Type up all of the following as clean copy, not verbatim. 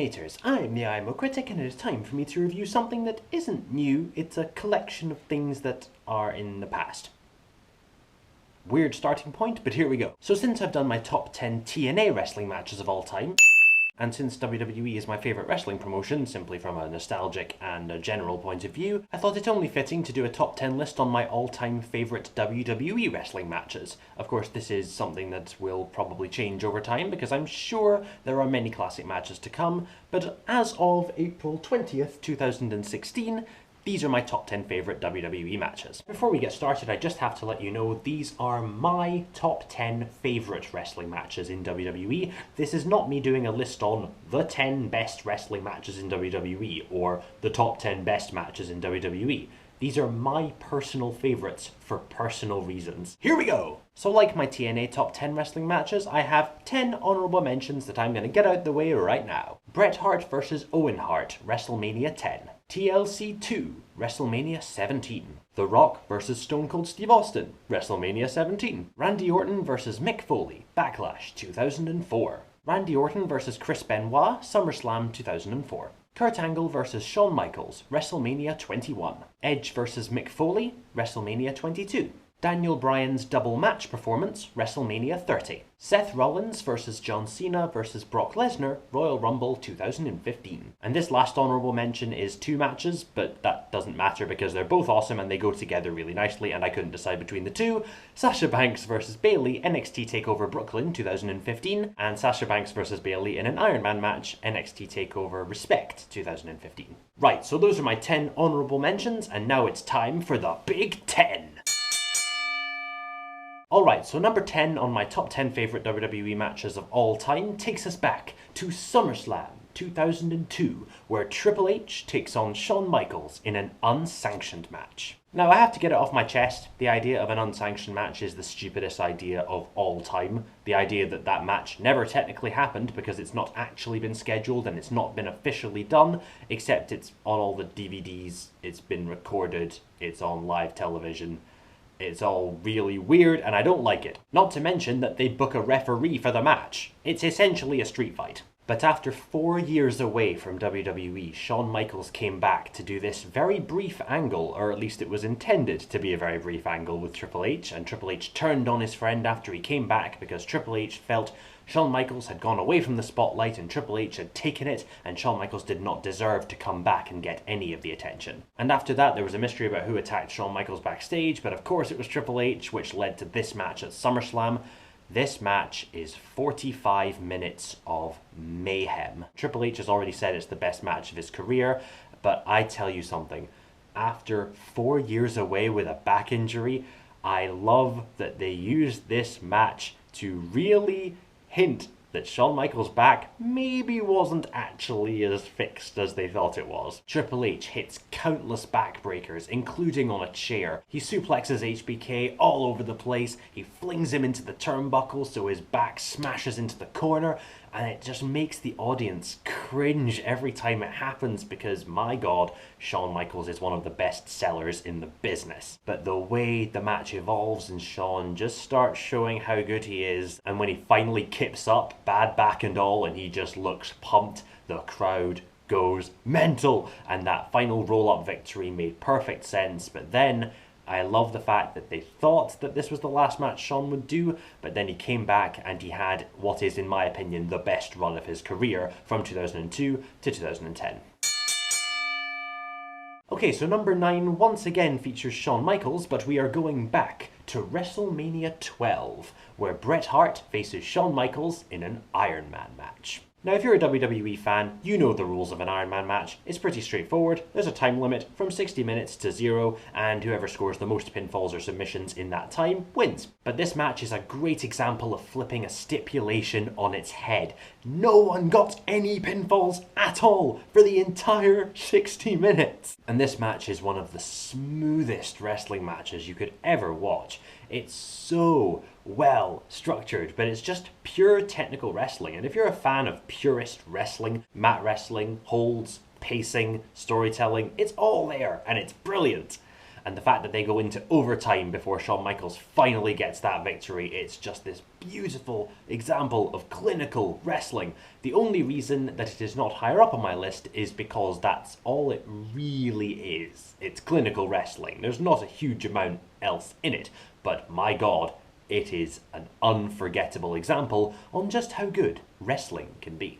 TNAters, I'm the IMO Critic, and it is time for me to review something that isn't new, it's a collection of things that are in the past. Weird starting point, but here we go. So since I've done my top 10 TNA wrestling matches of all time, and since WWE is my favourite wrestling promotion, simply from a nostalgic and a general point of view, I thought it only fitting to do a top 10 list on my all-time favourite WWE wrestling matches. Of course, this is something that will probably change over time, because I'm sure there are many classic matches to come, but as of April 20th, 2016, these are my top 10 favourite WWE matches. Before we get started, I just have to let you know these are my top 10 favourite wrestling matches in WWE. This is not me doing a list on the 10 best wrestling matches in WWE or the top 10 best matches in WWE. These are my personal favourites for personal reasons. Here we go! So like my TNA top 10 wrestling matches, I have 10 honourable mentions that I'm going to get out the way right now. Bret Hart vs Owen Hart, WrestleMania 10. TLC 2, WrestleMania 17. The Rock vs Stone Cold Steve Austin, WrestleMania 17. Randy Orton vs Mick Foley, Backlash 2004. Randy Orton vs Chris Benoit, SummerSlam 2004. Kurt Angle vs Shawn Michaels, WrestleMania 21. Edge vs Mick Foley, WrestleMania 22. Daniel Bryan's double match performance, WrestleMania 30. Seth Rollins vs John Cena vs Brock Lesnar, Royal Rumble 2015. And this last honourable mention is two matches, but that doesn't matter because they're both awesome and they go together really nicely, and I couldn't decide between the two. Sasha Banks vs Bayley, NXT TakeOver Brooklyn 2015, and Sasha Banks vs Bayley in an Iron Man match, NXT TakeOver Respect 2015. Right, so those are my 10 honourable mentions, and now it's time for the Big 10. Alright, so number 10 on my top 10 favourite WWE matches of all time takes us back to SummerSlam 2002, where Triple H takes on Shawn Michaels in an unsanctioned match. Now, I have to get it off my chest, the idea of an unsanctioned match is the stupidest idea of all time. The idea that that match never technically happened because it's not actually been scheduled and it's not been officially done, except it's on all the DVDs, it's been recorded, it's on live television. It's all really weird and I don't like it. Not to mention that they book a referee for the match. It's essentially a street fight. But after 4 years away from WWE, Shawn Michaels came back to do this very brief angle, or at least it was intended to be a very brief angle with Triple H, and Triple H turned on his friend after he came back because Triple H felt Shawn Michaels had gone away from the spotlight and Triple H had taken it, and Shawn Michaels did not deserve to come back and get any of the attention. And after that, there was a mystery about who attacked Shawn Michaels backstage, but of course it was Triple H, which led to this match at SummerSlam. This match is 45 minutes of mayhem. Triple H has already said it's the best match of his career, but I tell you something, after 4 years away with a back injury, I love that they used this match to really hint that Shawn Michaels' back maybe wasn't actually as fixed as they thought it was. Triple H hits countless backbreakers, including on a chair. He suplexes HBK all over the place, he flings him into the turnbuckle so his back smashes into the corner, and it just makes the audience cringe every time it happens because, my god, Shawn Michaels is one of the best sellers in the business. But the way the match evolves and Shawn just starts showing how good he is, and when he finally kips up, bad back and all, and he just looks pumped, the crowd goes mental, and that final roll-up victory made perfect sense. But then I love the fact that they thought that this was the last match Shawn would do, but then he came back and he had what is, in my opinion, the best run of his career from 2002 to 2010. Okay, so number 9 once again features Shawn Michaels, but we are going back to WrestleMania 12, where Bret Hart faces Shawn Michaels in an Iron Man match. Now, if you're a WWE fan, you know the rules of an Iron Man match. It's pretty straightforward. There's a time limit from 60 minutes to 0, and whoever scores the most pinfalls or submissions in that time wins. But this match is a great example of flipping a stipulation on its head. No one got any pinfalls at all for the entire 60 minutes. And this match is one of the smoothest wrestling matches you could ever watch. It's so well structured, but it's just pure technical wrestling. And if you're a fan of purist wrestling, mat wrestling, holds, pacing, storytelling, it's all there and it's brilliant. and the fact that they go into overtime before Shawn Michaels finally gets that victory, it's just this beautiful example of clinical wrestling. The only reason that it is not higher up on my list is because that's all it really is. It's clinical wrestling. There's not a huge amount else in it, but my god, it is an unforgettable example on just how good wrestling can be.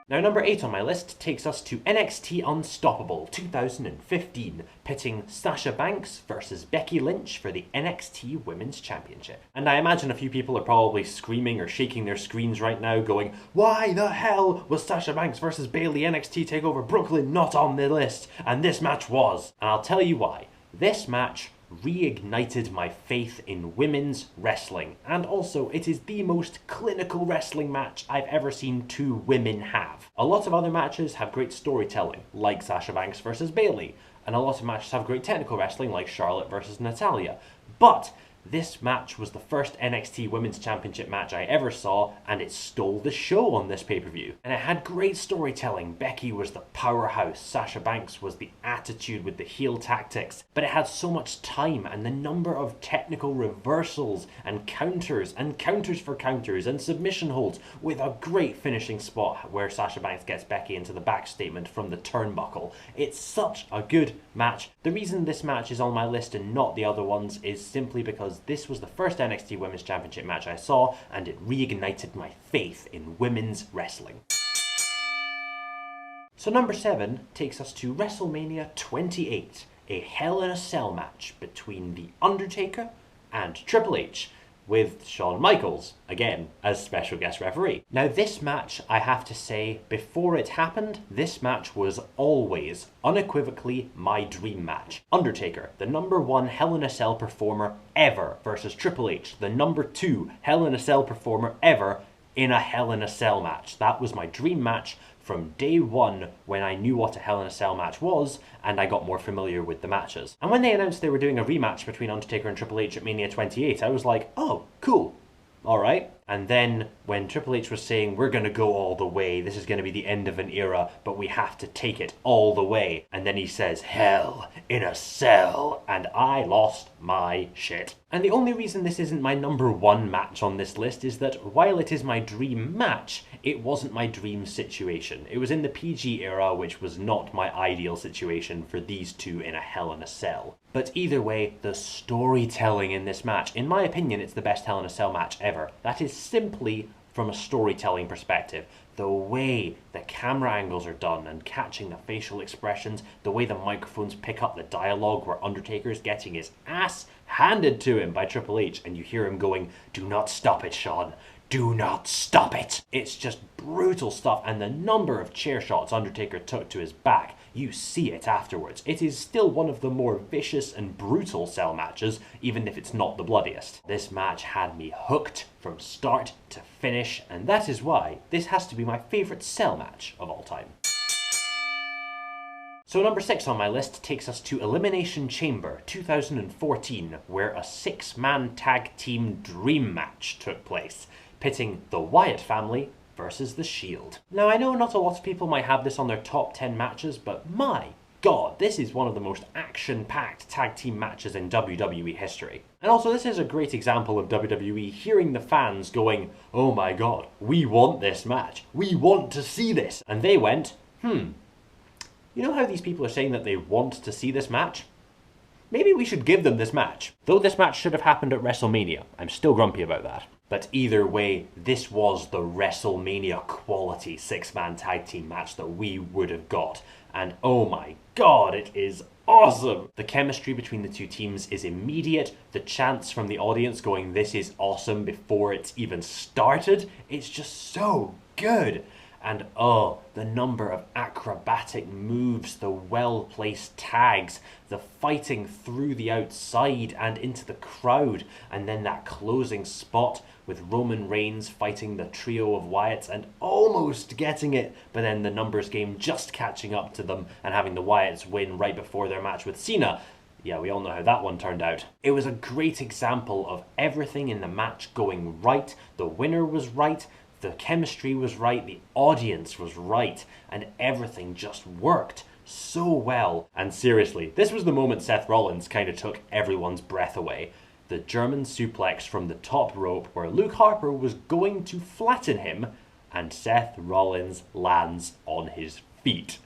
Now, number 8 on my list takes us to NXT Unstoppable 2015, pitting Sasha Banks versus Becky Lynch for the NXT Women's Championship. And I imagine a few people are probably screaming or shaking their screens right now going, why the hell was Sasha Banks versus Bayley NXT TakeOver Brooklyn not on the list? And this match was. And I'll tell you why. This match reignited my faith in women's wrestling, and also it is the most clinical wrestling match I've ever seen two women have. A lot of other matches have great storytelling, like Sasha Banks versus Bayley, and a lot of matches have great technical wrestling, like Charlotte versus Natalya. But this match was the first NXT Women's Championship match I ever saw, and it stole the show on this pay-per-view. And it had great storytelling. Becky was the powerhouse, Sasha Banks was the attitude with the heel tactics, but it had so much time, and the number of technical reversals and counters for counters and submission holds, with a great finishing spot where Sasha Banks gets Becky into the back statement from the turnbuckle. It's such a good match. The reason this match is on my list and not the other ones is simply because this was the first NXT Women's Championship match I saw, and it reignited my faith in women's wrestling. So number 7 takes us to WrestleMania 28, a Hell in a Cell match between The Undertaker and Triple H, with Shawn Michaels, again, as special guest referee. Now this match, I have to say, before it happened, this match was always, unequivocally, my dream match. Undertaker, the #1 Hell in a Cell performer ever, versus Triple H, the #2 Hell in a Cell performer ever, in a Hell in a Cell match. That was my dream match from day one when I knew what a Hell in a Cell match was, and I got more familiar with the matches. And when they announced they were doing a rematch between Undertaker and Triple H at Mania 28, I was like, oh, cool, alright. And then when Triple H was saying, we're gonna go all the way, this is gonna be the end of an era, but we have to take it all the way. And then he says, Hell in a Cell, and I lost my shit. And the only reason this isn't my #1 match on this list is that while it is my dream match, it wasn't my dream situation. It was in the PG era, which was not my ideal situation for these two in a Hell in a Cell. But either way, the storytelling in this match, in my opinion, it's the best Hell in a Cell match ever. That is simply from a storytelling perspective. The way the camera angles are done and catching the facial expressions, the way the microphones pick up the dialogue where Undertaker's getting his ass handed to him by Triple H and you hear him going, do not stop it, Shawn. Do not stop it. It's just brutal stuff, and the number of chair shots Undertaker took to his back, you see it afterwards. It is still one of the more vicious and brutal Cell matches, even if it's not the bloodiest. This match had me hooked from start to finish, and that is why this has to be my favourite Cell match of all time. So number 6 on my list takes us to Elimination Chamber 2014, where a 6-man tag team dream match took place, pitting the Wyatt family versus The Shield. Now I know not a lot of people might have this on their top 10 matches, but my god, this is one of the most action-packed tag team matches in WWE history. And also this is a great example of WWE hearing the fans going, oh my god, we want this match, we want to see this. And they went, you know how these people are saying that they want to see this match? Maybe we should give them this match. Though this match should have happened at WrestleMania, I'm still grumpy about that. But either way, this was the WrestleMania quality 6-man tag team match that we would have got. And oh my god, it is awesome! The chemistry between the two teams is immediate. The chants from the audience going, this is awesome, before it's even started. It's just so good. And oh, the number of acrobatic moves, the well-placed tags, the fighting through the outside and into the crowd, and then that closing spot with Roman Reigns fighting the trio of Wyatts and almost getting it, but then the numbers game just catching up to them and having the Wyatts win right before their match with Cena. Yeah, we all know how that one turned out. It was a great example of everything in the match going right. The winner was right. The chemistry was right, the audience was right, and everything just worked so well. And seriously, this was the moment Seth Rollins kind of took everyone's breath away. The German suplex from the top rope where Luke Harper was going to flatten him, and Seth Rollins lands on his feet.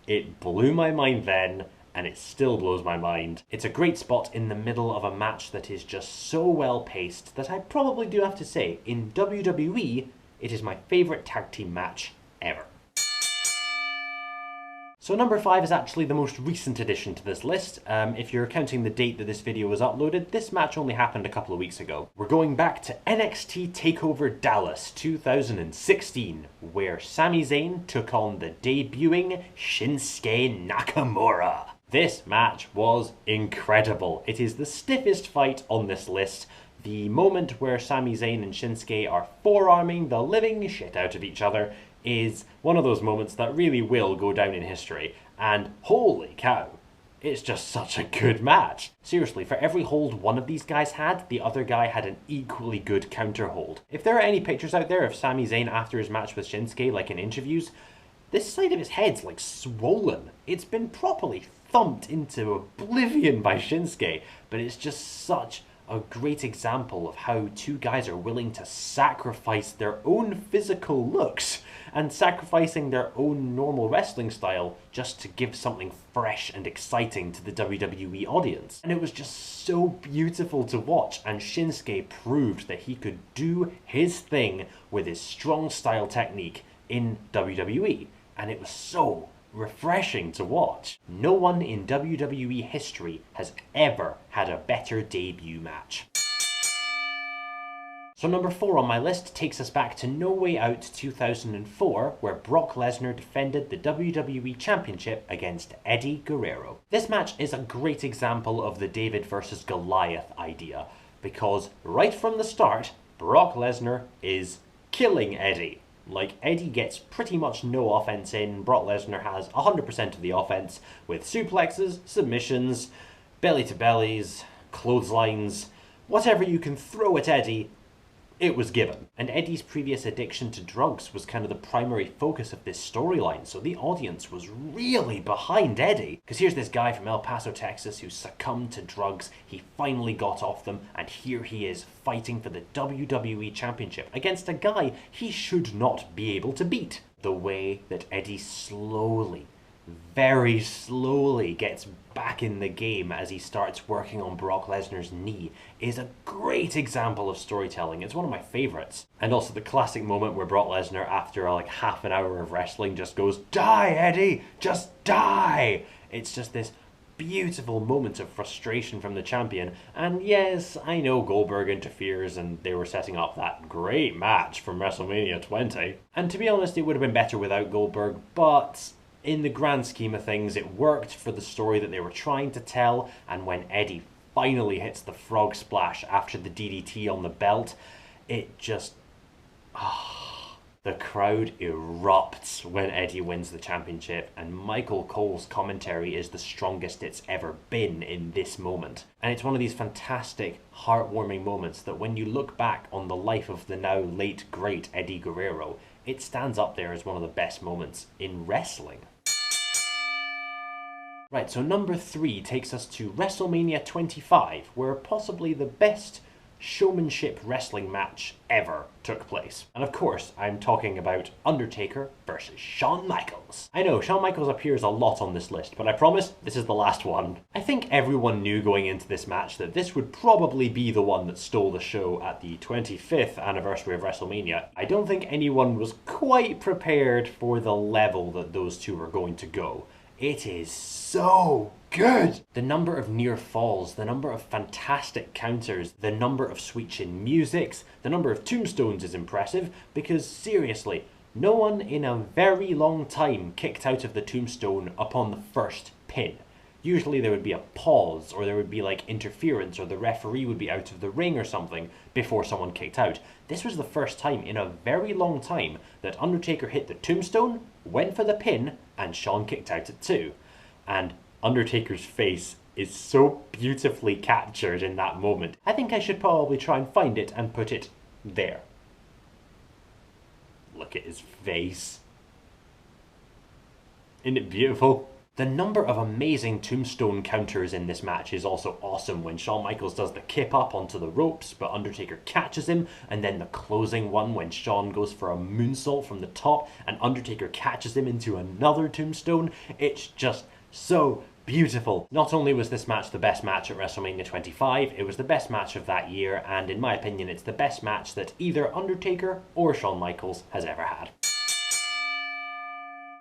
It blew my mind then, and it still blows my mind. It's a great spot in the middle of a match that is just so well paced that I probably do have to say, in WWE, it is my favourite tag team match ever. So number 5 is actually the most recent addition to this list. If you're counting the date that this video was uploaded, this match only happened a couple of weeks ago. We're going back to NXT TakeOver Dallas 2016, where Sami Zayn took on the debuting Shinsuke Nakamura. This match was incredible. It is the stiffest fight on this list. The moment where Sami Zayn and Shinsuke are forearming the living shit out of each other is one of those moments that really will go down in history. And holy cow, it's just such a good match. Seriously, for every hold one of these guys had, the other guy had an equally good counter hold. If there are any pictures out there of Sami Zayn after his match with Shinsuke, like in interviews, this side of his head's like swollen. It's been properly thumped into oblivion by Shinsuke, but it's just such a great example of how two guys are willing to sacrifice their own physical looks and sacrificing their own normal wrestling style just to give something fresh and exciting to the WWE audience. And it was just so beautiful to watch, and Shinsuke proved that he could do his thing with his strong style technique in WWE, and it was so refreshing to watch. No one in WWE history has ever had a better debut match. So number 4 on my list takes us back to No Way Out 2004, where Brock Lesnar defended the WWE Championship against Eddie Guerrero. This match is a great example of the David versus Goliath idea, because right from the start, Brock Lesnar is killing Eddie. Like, Eddie gets pretty much no offense in, Brock Lesnar has 100% of the offense, with suplexes, submissions, belly-to-bellies, clotheslines, whatever you can throw at Eddie, it was given. And Eddie's previous addiction to drugs was kind of the primary focus of this storyline, so the audience was really behind Eddie. Because here's this guy from El Paso, Texas, who succumbed to drugs, he finally got off them, and here he is fighting for the WWE Championship against a guy he should not be able to beat. The way that Eddie slowly, very slowly gets back in the game as he starts working on Brock Lesnar's knee is a great example of storytelling. It's one of my favorites. And also the classic moment where Brock Lesnar, after like half an hour of wrestling, just goes, "Die, Eddie! Just die!" It's just this beautiful moment of frustration from the champion. And yes, I know Goldberg interferes and they were setting up that great match from WrestleMania 20. And to be honest, it would have been better without Goldberg, but in the grand scheme of things, it worked for the story that they were trying to tell. And when Eddie finally hits the frog splash after the DDT on the belt, it just... the crowd erupts when Eddie wins the championship, and Michael Cole's commentary is the strongest it's ever been in this moment. And it's one of these fantastic, heartwarming moments that when you look back on the life of the now late great Eddie Guerrero, it stands up there as one of the best moments in wrestling. Right, so number 3 takes us to WrestleMania 25, where possibly the best showmanship wrestling match ever took place. And of course, I'm talking about Undertaker versus Shawn Michaels. I know, Shawn Michaels appears a lot on this list, but I promise this is the last one. I think everyone knew going into this match that this would probably be the one that stole the show at the 25th anniversary of WrestleMania. I don't think anyone was quite prepared for the level that those two were going to go. It is so good! The number of near falls, the number of fantastic counters, the number of sweet-chin musics, the number of tombstones is impressive, because seriously, no one in a very long time kicked out of the tombstone upon the first pin. Usually there would be a pause, or there would be like interference, or the referee would be out of the ring or something before someone kicked out. This was the first time in a very long time that Undertaker hit the tombstone, went for the pin, and Shawn kicked out at 2. And Undertaker's face is so beautifully captured in that moment. I think I should probably try and find it and put it there. Look at his face. Isn't it beautiful? The number of amazing tombstone counters in this match is also awesome. When Shawn Michaels does the kip up onto the ropes, but Undertaker catches him, and then the closing one when Shawn goes for a moonsault from the top, and Undertaker catches him into another tombstone. It's just so beautiful. Not only was this match the best match at WrestleMania 25, it was the best match of that year, and in my opinion, it's the best match that either Undertaker or Shawn Michaels has ever had.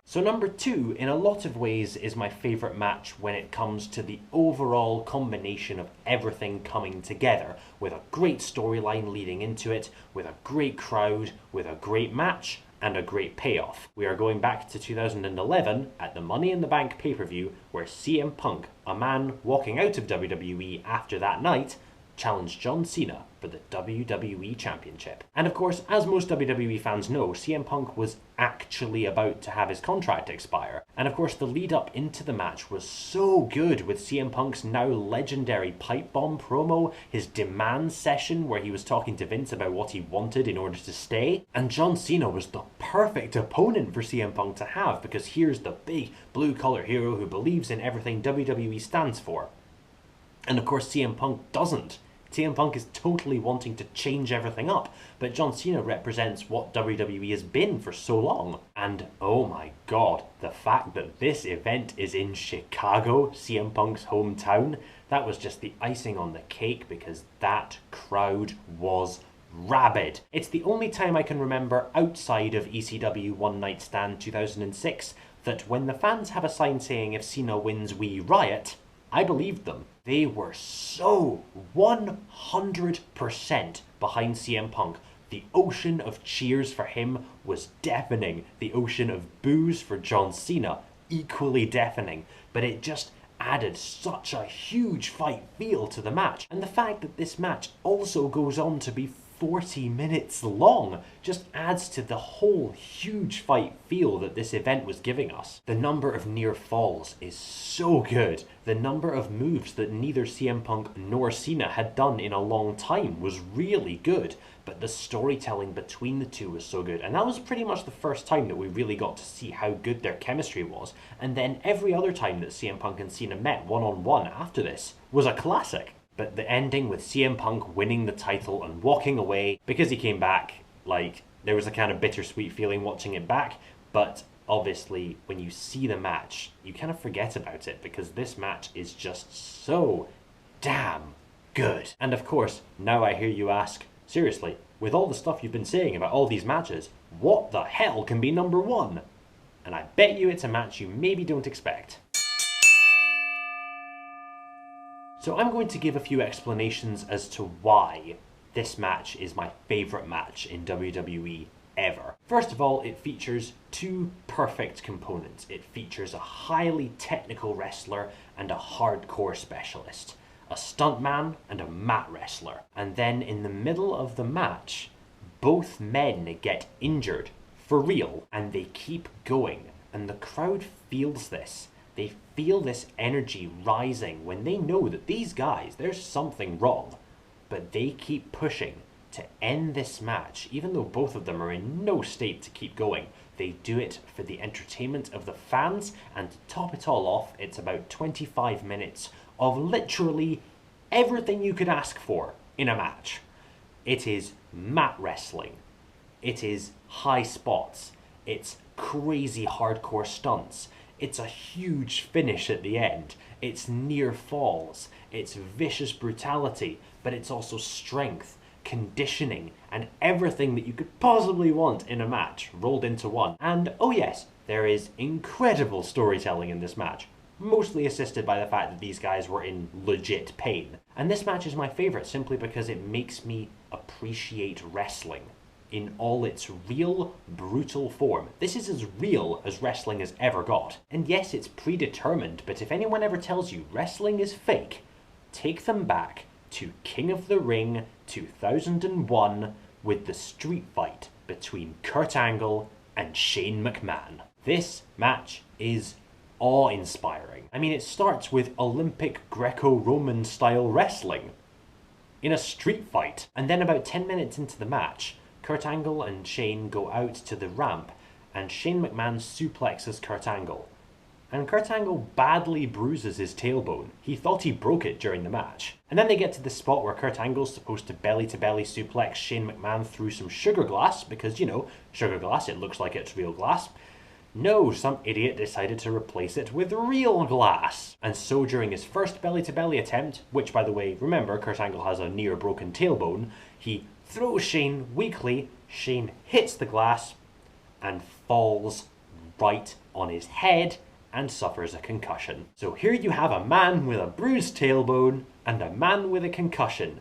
So number 2, in a lot of ways, is my favourite match when it comes to the overall combination of everything coming together, with a great storyline leading into it, with a great crowd, with a great match, and a great payoff. We are going back to 2011 at the Money in the Bank pay-per-view, where CM Punk, a man walking out of WWE after that night, challenged John Cena for the WWE Championship. And of course, as most WWE fans know, CM Punk was actually about to have his contract expire. And of course, the lead up into the match was so good, with CM Punk's now legendary pipe bomb promo, his demand session where he was talking to Vince about what he wanted in order to stay. And John Cena was the perfect opponent for CM Punk to have, because here's the big blue-collar hero who believes in everything WWE stands for. And of course, CM Punk doesn't. CM Punk is totally wanting to change everything up, but John Cena represents what WWE has been for so long. And oh my god, the fact that this event is in Chicago, CM Punk's hometown, that was just the icing on the cake, because that crowd was rabid. It's the only time I can remember outside of ECW One Night Stand 2006 that when the fans have a sign saying if Cena wins we riot, I believed them. They were so 100% behind CM Punk. The ocean of cheers for him was deafening. The ocean of boos for John Cena, equally deafening. But it just added such a huge fight feel to the match. And the fact that this match also goes on to be 40 minutes long just adds to the whole huge fight feel that this event was giving us. The number of near falls is so good. The number of moves that neither CM Punk nor Cena had done in a long time was really good, but the storytelling between the two was so good, and that was pretty much the first time that we really got to see how good their chemistry was. And then every other time that CM Punk and Cena met one-on-one after this was a classic. But the ending with CM Punk winning the title and walking away, because he came back, like, there was a kind of bittersweet feeling watching it back, but obviously when you see the match, you kind of forget about it, because this match is just so damn good. And of course, now I hear you ask, seriously, with all the stuff you've been saying about all these matches, what the hell can be number 1? And I bet you it's a match you maybe don't expect. So I'm going to give a few explanations as to why this match is my favourite match in WWE ever. First of all, it features two perfect components. It features a highly technical wrestler and a hardcore specialist, a stuntman and a mat wrestler. And then in the middle of the match, both men get injured for real, and they keep going, and the crowd feels this. They feel this energy rising when they know that these guys, there's something wrong. But they keep pushing to end this match, even though both of them are in no state to keep going. They do it for the entertainment of the fans, and to top it all off, it's about 25 minutes of literally everything you could ask for in a match. It is mat wrestling. It is high spots. It's crazy hardcore stunts. It's a huge finish at the end. It's near falls. It's vicious brutality, but it's also strength, conditioning, and everything that you could possibly want in a match rolled into one. And oh yes, there is incredible storytelling in this match, mostly assisted by the fact that these guys were in legit pain. And this match is my favourite simply because it makes me appreciate wrestling in all its real, brutal form. This is as real as wrestling has ever got. And yes, it's predetermined, but if anyone ever tells you wrestling is fake, take them back to King of the Ring 2001 with the street fight between Kurt Angle and Shane McMahon. This match is awe-inspiring. I mean, it starts with Olympic Greco-Roman style wrestling in a street fight. And then about 10 minutes into the match, Kurt Angle and Shane go out to the ramp, and Shane McMahon suplexes Kurt Angle. and Kurt Angle badly bruises his tailbone. He thought he broke it during the match. And then they get to the spot where Kurt Angle's supposed to belly-to-belly suplex Shane McMahon through some sugar glass, because, you know, sugar glass, it looks like it's real glass. No, some idiot decided to replace it with real glass. And so during his first belly-to-belly attempt, which, by the way, remember, Kurt Angle has a near-broken tailbone, he throws Shane weakly, Shane hits the glass and falls right on his head and suffers a concussion. So here you have a man with a bruised tailbone and a man with a concussion,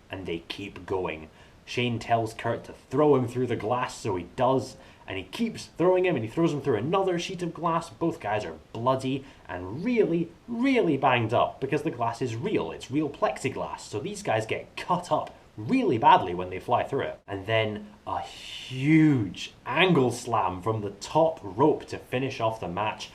and they keep going. Shane tells Kurt to throw him through the glass, so he does, and he keeps throwing him, and he throws him through another sheet of glass. Both guys are bloody and really, really banged up because the glass is real. It's real plexiglass, so these guys get cut up really badly when they fly through it. And then a huge angle slam from the top rope to finish off the match.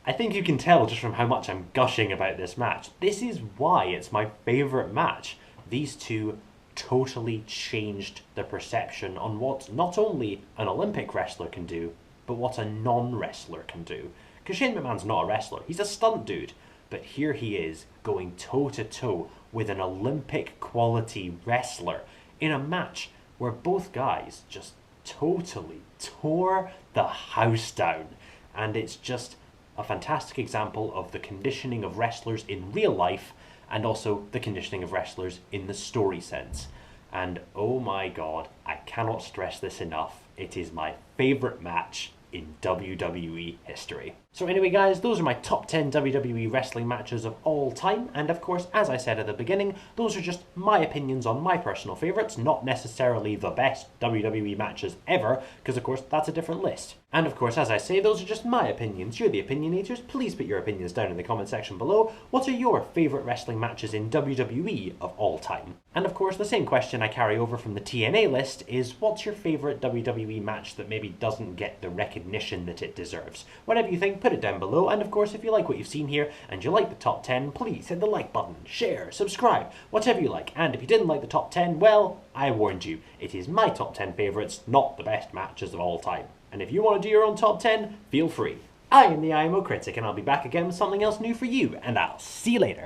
I think you can tell just from how much I'm gushing about this match. This is why it's my favourite match. These two totally changed the perception on what not only an Olympic wrestler can do, but what a non-wrestler can do. Because Shane McMahon's not a wrestler, he's a stunt dude. But here he is, going toe-to-toe with an Olympic quality wrestler in a match where both guys just totally tore the house down. And it's just a fantastic example of the conditioning of wrestlers in real life and also the conditioning of wrestlers in the story sense. And oh my god, I cannot stress this enough, it is my favourite match in WWE history. So anyway guys, those are my top 10 WWE wrestling matches of all time, and of course, as I said at the beginning, those are just my opinions on my personal favourites, not necessarily the best WWE matches ever, because of course that's a different list. And of course, as I say, those are just my opinions. You're the opinionators, please put your opinions down in the comment section below. What are your favourite wrestling matches in WWE of all time? And of course, the same question I carry over from the TNA list is, what's your favourite WWE match that maybe doesn't get the recognition that it deserves? Whatever you think, put it down below, and of course if you like what you've seen here and you like the top 10, please hit the like button, share, subscribe, whatever you like. And if you didn't like the top 10, well, I warned you, it is my top 10 favourites, not the best matches of all time. And if you want to do your own top 10, feel free. I am the IMO Critic, and I'll be back again with something else new for you, and I'll see you later.